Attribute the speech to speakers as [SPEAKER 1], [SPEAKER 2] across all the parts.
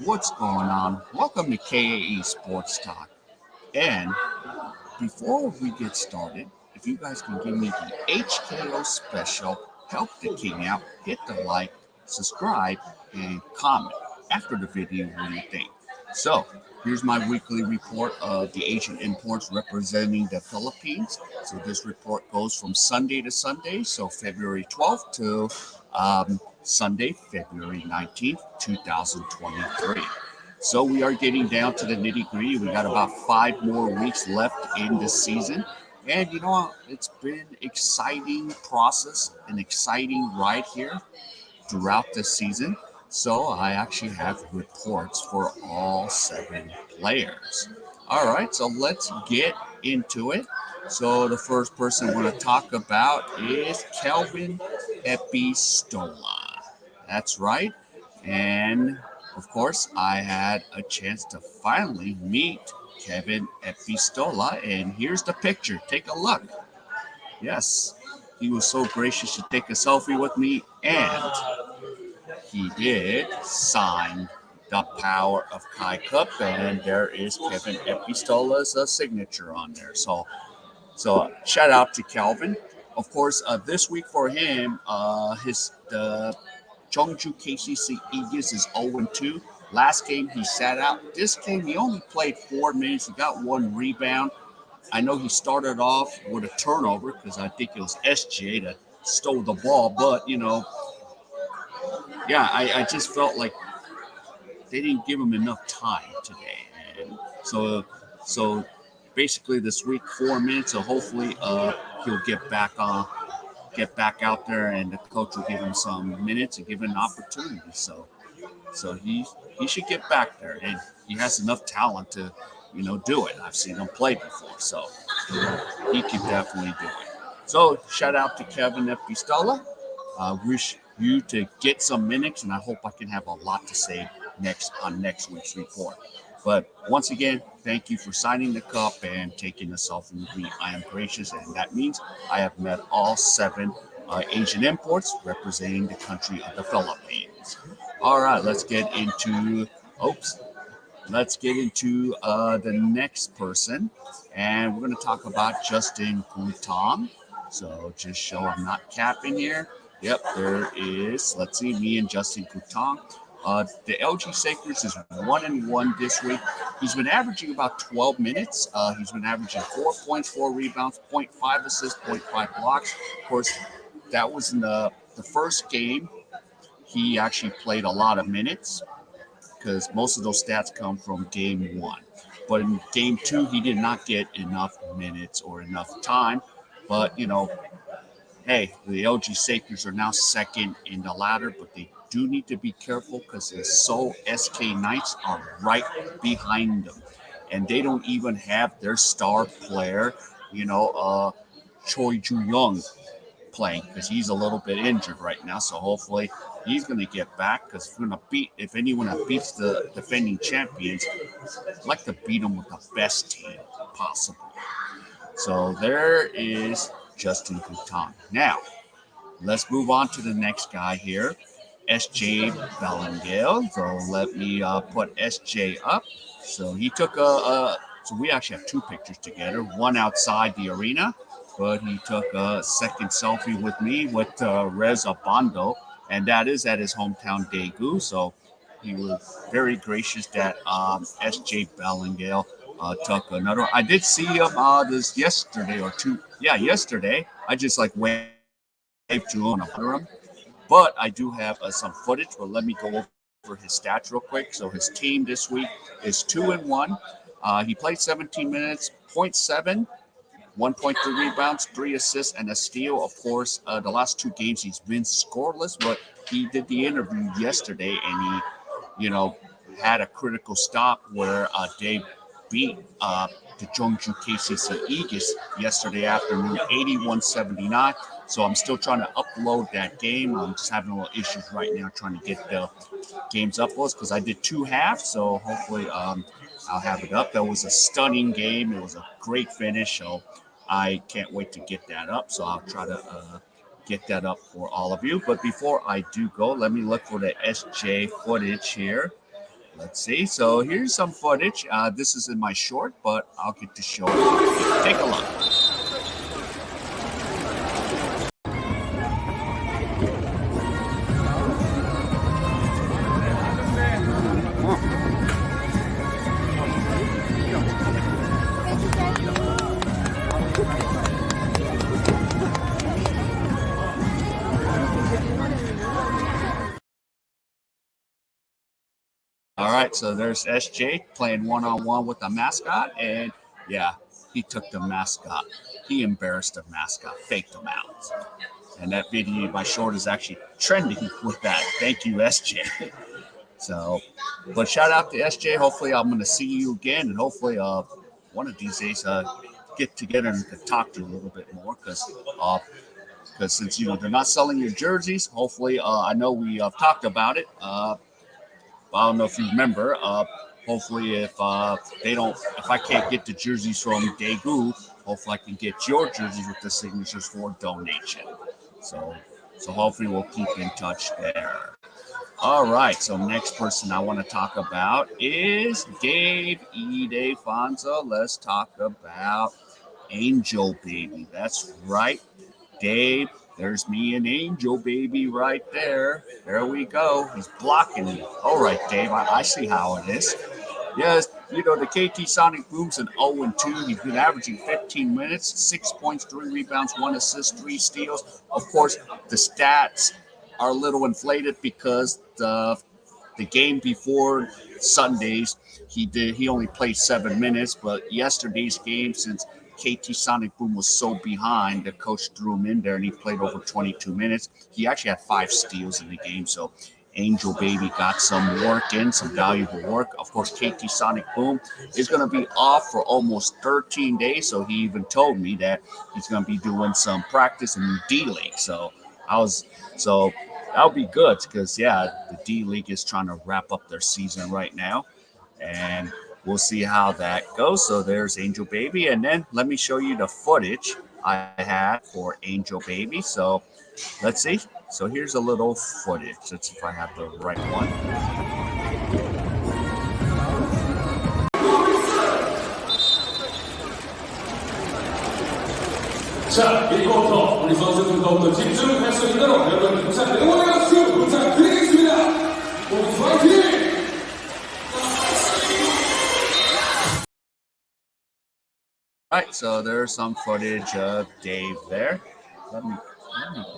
[SPEAKER 1] What's going on? Welcome to K.A.E Sports Talk. And before we get started, if you guys can give me the HKO special, help the king out, hit the like, subscribe, and comment after the video what you think. So, here's my weekly report of the Asian imports representing the Philippines. So, this report goes from Sunday to Sunday, so February 12th to Sunday, February 19th, 2023. So we are getting down to the nitty gritty. We got about 5 more weeks left in this season. And you know, it's been exciting process, an exciting ride here throughout the season. So I actually have reports for all 7 players. All right, so let's get into it. So the first person I want to talk about is Kelvin Epistola. That's right. And of course, I had a chance to finally meet Kelvin Epistola. And here's the picture. Take a look. Yes, he was so gracious to take a selfie with me, and he did sign the Power of Kai Cup, and there is Kelvin Epistola's signature on there. So shout out to Kelvin. Of course, this week for him, his the jeonju KCC Egis is 0-2. Last game he sat out. This game he only played 4 minutes. He got 1 rebound. I know he started off with a turnover because I think it was SJ that stole the ball, but yeah, I just felt like they didn't give him enough time today, and so basically this week 4 minutes. So hopefully he'll get back out there, and the coach will give him some minutes and give him an opportunity. So he should get back there, and he has enough talent to do it. I've seen him play before, so he can definitely do it. So shout out to Kevin Epistola. I wish you to get some minutes, and I hope I can have a lot to say next week's report. But once again, thank you for signing the cup and taking the selfie with me. I am gracious, and that means I have met all 7 Asian imports representing the country of the Philippines. All right, oops, let's get into the next person, and we're going to talk about Justin Bhutan. So just show I'm not capping here. Yep, there is. Let's see, me and Justin Kutang. The LG Sakers is 1-1 this week. He's been averaging about 12 minutes. He's been averaging 4 points, 4 rebounds, point 0.5 assists, point 0.5 blocks. Of course, that was in the first game. He actually played a lot of minutes because most of those stats come from game 1. But in game 2, he did not get enough minutes or enough time. But, hey, the LG Sakers are now second in the ladder, but they do need to be careful because the Seoul SK Knights are right behind them. And they don't even have their star player, Choi Ju Young playing because he's a little bit injured right now. So hopefully he's going to get back because if anyone that beats the defending champions, I'd like to beat them with the best team possible. So there is Justin Bhutan. Now, let's move on to the next guy here, SJ Bellangale. So let me put SJ up. So he took so we actually have 2 pictures together, one outside the arena, but he took a second selfie with me with rhenz abando, and that is at his hometown Daegu. So he was very gracious that SJ Bellangale took another. I did see him this yesterday or two. Yeah, yesterday. I just like waved to him him. But I do have some footage. But let me go over his stats real quick. So his team this week is 2-1. He played 17 minutes, point 0.7, 1.3 rebounds, 3 assists, and a steal. Of course, the last 2 games he's been scoreless, but he did the interview yesterday, and had a critical stop where they beat the jeonju KCC Egis yesterday afternoon, 81-79. So I'm still trying to upload that game. I'm just having a little issues right now trying to get the games uploaded because I did 2 halves. So hopefully I'll have it up. That was a stunning game. It was a great finish. So I can't wait to get that up. So I'll try to get that up for all of you. But before I do go, let me look for the SJ footage here. Let's see. So here's some footage. This is in my short, but I'll get to show it. Take a look. All right, so there's SJ playing one-on-one with the mascot, and yeah, he took the mascot. He embarrassed the mascot, faked him out. And that video, my short, is actually trending with that. Thank you, SJ. So, but shout out to SJ. Hopefully, I'm going to see you again, and hopefully, one of these days, get together and could talk to you a little bit more, because since they're not selling your jerseys, hopefully, I know we talked about it. I don't know if you remember. Hopefully, if I can't get the jerseys from Daegu, hopefully I can get your jerseys with the signatures for donation. So hopefully we'll keep in touch there. All right. So next person I want to talk about is Dave Ildefonso. Let's talk about Angel Baby. That's right, Dave. There's me and Angel Baby right there. There we go. He's blocking me. All right, Dave. I see how it is. Yes, the KT Sonic Boom's an 0-2. He's been averaging 15 minutes, 6 points, 3 rebounds, 1 assist, 3 steals. Of course, the stats are a little inflated because the game before Sundays, he only played 7 minutes, but yesterday's game, since KT Sonic Boom was so behind, the coach threw him in there and he played over 22 minutes. He actually had 5 steals in the game, so Angel Baby got some work in, some valuable work. Of course, KT Sonic Boom is going to be off for almost 13 days, so he even told me that he's going to be doing some practice in D-League. So that'll be good because, the D-League is trying to wrap up their season right now, and we'll see how that goes. So there's Angel Baby, and then let me show you the footage I had for Angel Baby. So let's see. So here's a little footage. Let's see if I have the right one.
[SPEAKER 2] 자, 1쿼터 우리 선수들 더욱더 집중할 수 있도록 여러분 부산 응원의 박수 부탁드리겠습니다. 모두 파이팅!
[SPEAKER 1] Right, so there's some footage of Dave there. Let me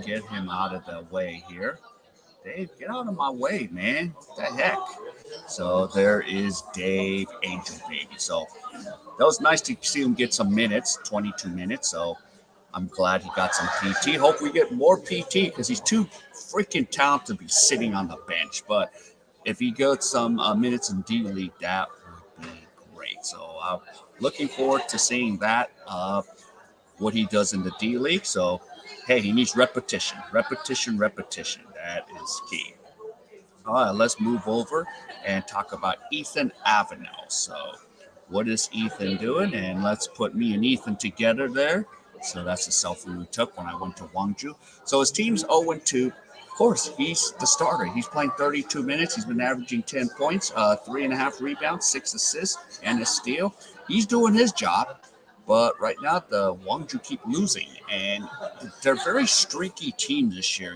[SPEAKER 1] get him out of the way here. Dave, get out of my way, man. What the heck? So there is Dave Angel Baby. So that was nice to see him get some minutes, 22 minutes. So I'm glad he got some PT. Hope we get more PT because he's too freaking talented to be sitting on the bench. But if he got some minutes in D-League, that would be great. So I'm looking forward to seeing that, what he does in the D-League. So, hey, he needs repetition. Repetition. That is key. All right, let's move over and talk about Ethan Avenel. So what is Ethan doing? And let's put me and Ethan together there. So that's a selfie we took when I went to Wonju. So his team's 0-2. Of course, he's the starter. He's playing 32 minutes. He's been averaging 10 points, 3.5 rebounds, 6 assists, and a steal. He's doing his job. But right now, the Wonju keep losing, and they're a very streaky team this year.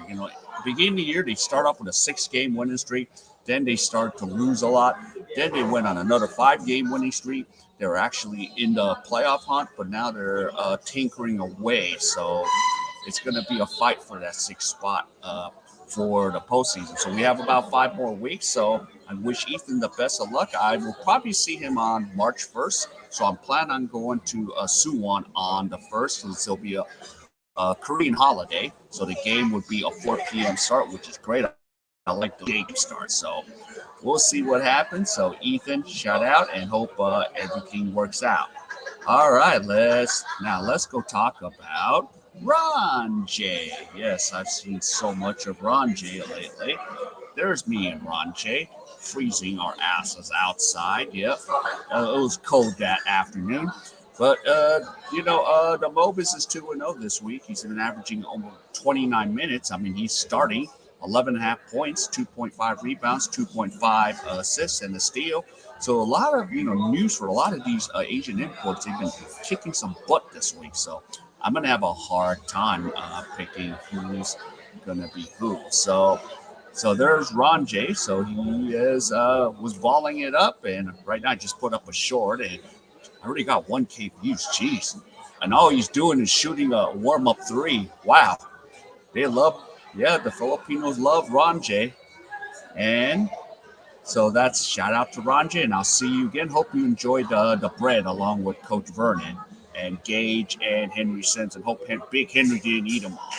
[SPEAKER 1] Beginning of the year, they start off with a 6-game winning streak. Then they start to lose a lot. Then they went on another 5-game winning streak. They were actually in the playoff hunt, but now they're tinkering away. So it's going to be a fight for that 6th spot for the postseason. So we have about 5 more weeks. So I wish Ethan the best of luck. I will probably see him on March 1st. So I'm planning on going to Suwon on the 1st, since there'll be a Korean holiday. So the game would be a 4 p.m. start, which is great. I like the game start. So we'll see what happens. So Ethan, shout out and hope everything works out. All right, let's go talk about Ron J. Yes, I've seen so much of Ron J lately. There's me and Ron J freezing our asses outside. Yep, it was cold that afternoon. But, the Mobis is 2-0 this week. He's been averaging almost 29 minutes. I mean, he's starting. 11.5 points, 2.5 rebounds, 2.5 assists, and a steal. So a lot of news for a lot of these Asian imports. They've been kicking some butt this week. So I'm gonna have a hard time picking who's gonna be who. So there's Ron J. So he was balling it up, and right now I just put up a short, and I already got 1K views. Jeez, and all he's doing is shooting a warm-up three. Wow, the Filipinos love Ron J. And so that's shout out to Ron J. And I'll see you again. Hope you enjoyed the bread along with Coach Vernon and Gage and Henry Sins, and hope Big Henry didn't eat them all.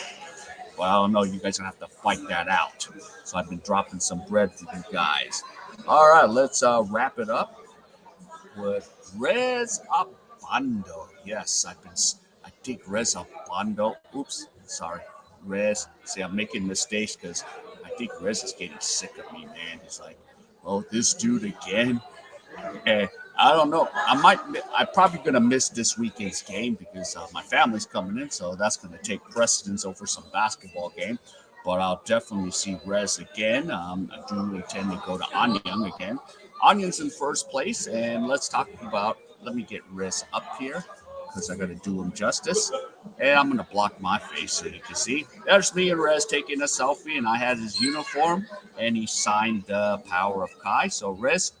[SPEAKER 1] Well, I don't know. You guys are going to have to fight that out. So I've been dropping some bread for you guys. All right, let's wrap it up with rhenz abando. Yes, I think rhenz abando. Oops, sorry. Rez. See, I'm making mistakes because I think Rez is getting sick of me, man. He's like, oh, this dude again. And I don't know. I'm probably going to miss this weekend's game because my family's coming in. So that's going to take precedence over some basketball game. But I'll definitely see Rez again. I do intend to go to Anyang again. Anyang's in first place. And let me get Rez up here, because I got to do him justice. And I'm going to block my face so you can see. There's me and Rez taking a selfie, and I had his uniform, and he signed the Power of K.A.E. So Rez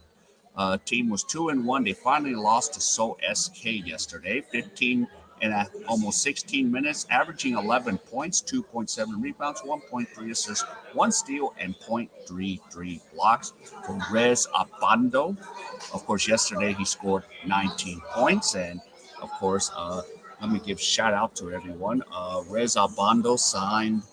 [SPEAKER 1] team was 2-1. They finally lost to Seoul SK yesterday, 15 and almost 16 minutes, averaging 11 points, 2.7 rebounds, 1.3 assists, 1 steal, and 0.33 blocks for Rhenz Abando. Of course, yesterday he scored 19 points, and of course, let me give shout out to everyone. Rhenz Abando signed,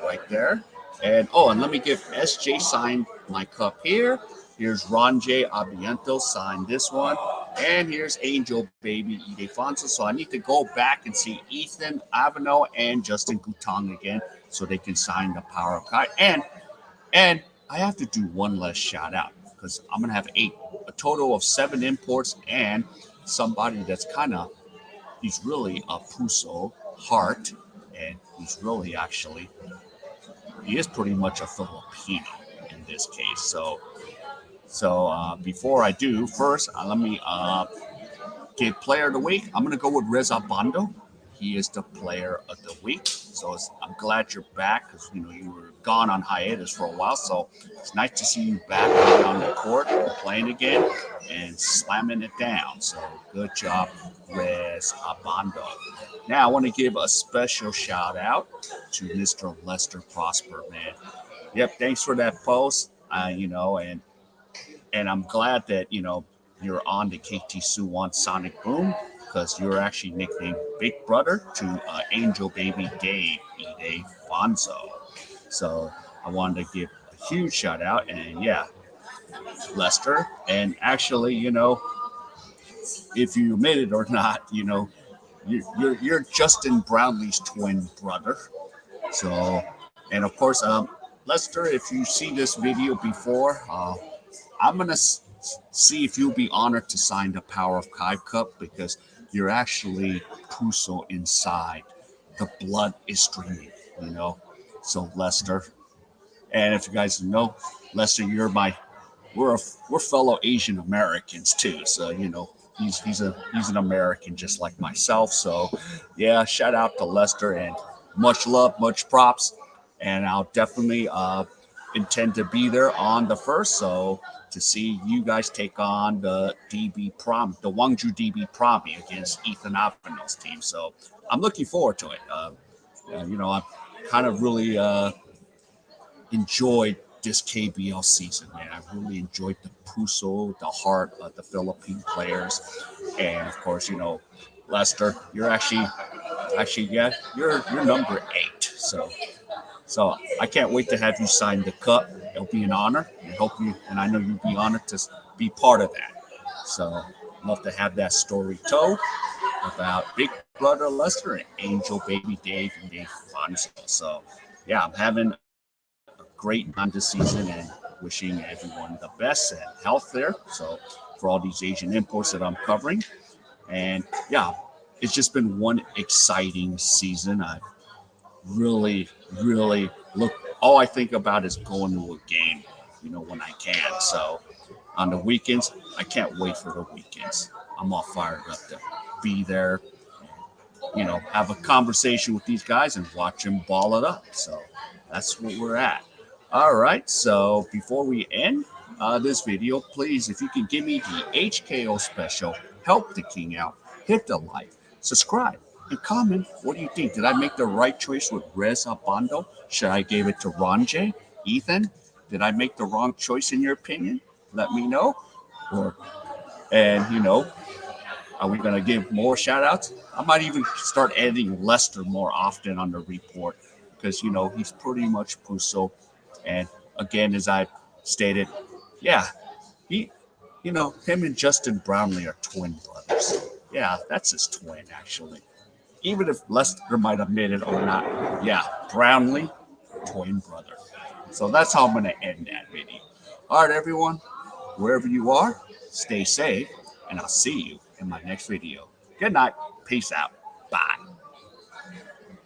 [SPEAKER 1] right there. And let me give SJ signed my cup here. Here's Ron J. Abarrientos signed this one. And here's Angel Baby Ildefonso. So I need to go back and see Ethan, Avenel, and Justin Gutang again so they can sign the Power of K.A.E. And I have to do one less shout out because I'm going to have a total of 7 imports and somebody that's he's really a Puso heart, and he's really he is pretty much a Filipino in this case. So before I do, first let me give player of the week. I'm gonna go with Rhenz Abando. He is the player of the week. So I'm glad you're back because you were gone on hiatus for a while. So it's nice to see you back on the court playing again and slamming it down. So good job, Rhenz Abando. Now I want to give a special shout out to Mr. Lester Prosper, man. Yep, thanks for that post. And I'm glad that you're on the KT Suwon Sonic Boom, because you're actually nicknamed Big Brother to Angel Baby ildefonso. So I wanted to give a huge shout out, and Lester. And actually, if you admit it or not, you're Justin Brownlee's twin brother. So, and of course, Lester, if you see this video before, I'm gonna see if you'll be honored to sign the Power of K.A.E. Cup, because you're actually Puso inside. The blood is streaming, So Lester, and if you guys know, Lester, we're fellow Asian Americans too. So he's an American just like myself. So shout out to Lester, and much love, much props, and I'll definitely intend to be there on the 1st. So to see you guys take on the wonju DB Promy against Ethan Avenel's team. So I'm looking forward to it. I've kind of really enjoyed this KBL season, man. I really enjoyed the Puso, the heart of the Philippine players. And of course, Lester, you're you're number 8. So I can't wait to have you sign the cup. It'll be an honor, and I know you'll be honored to be part of that. So I'd love to have that story told about Big Brother Lester and Angel Baby Dave and Dave Fonso. So I'm having a great time this season and wishing everyone the best and health there. So for all these Asian imports that I'm covering, and it's just been one exciting season. I've really, really look all I think about is going to a game, when I can. So on the weekends, I can't wait for the weekends. I'm all fired up to be there, have a conversation with these guys and watch them ball it up. So that's what we're at. All right. So before we end this video, please, if you can give me the HKO special, help the king out, hit the like, subscribe, and comment. What do you think? Did I make the right choice with rhenz abando? Should I give it to Jhay? Ethan? Did I make the wrong choice in your opinion? Let me know. And are we going to give more shout outs? I might even start editing Lester more often on the report because, he's pretty much Puso. And again, as I stated, yeah, him and Justin Brownlee are twin brothers. Yeah, that's his twin, actually. Even if Lester might admit it or not, yeah, Brownlee, twin brother. So that's how I'm going to end that video. All right, everyone, wherever you are, stay safe, and I'll see you in my next video. Good night. Peace out. Bye.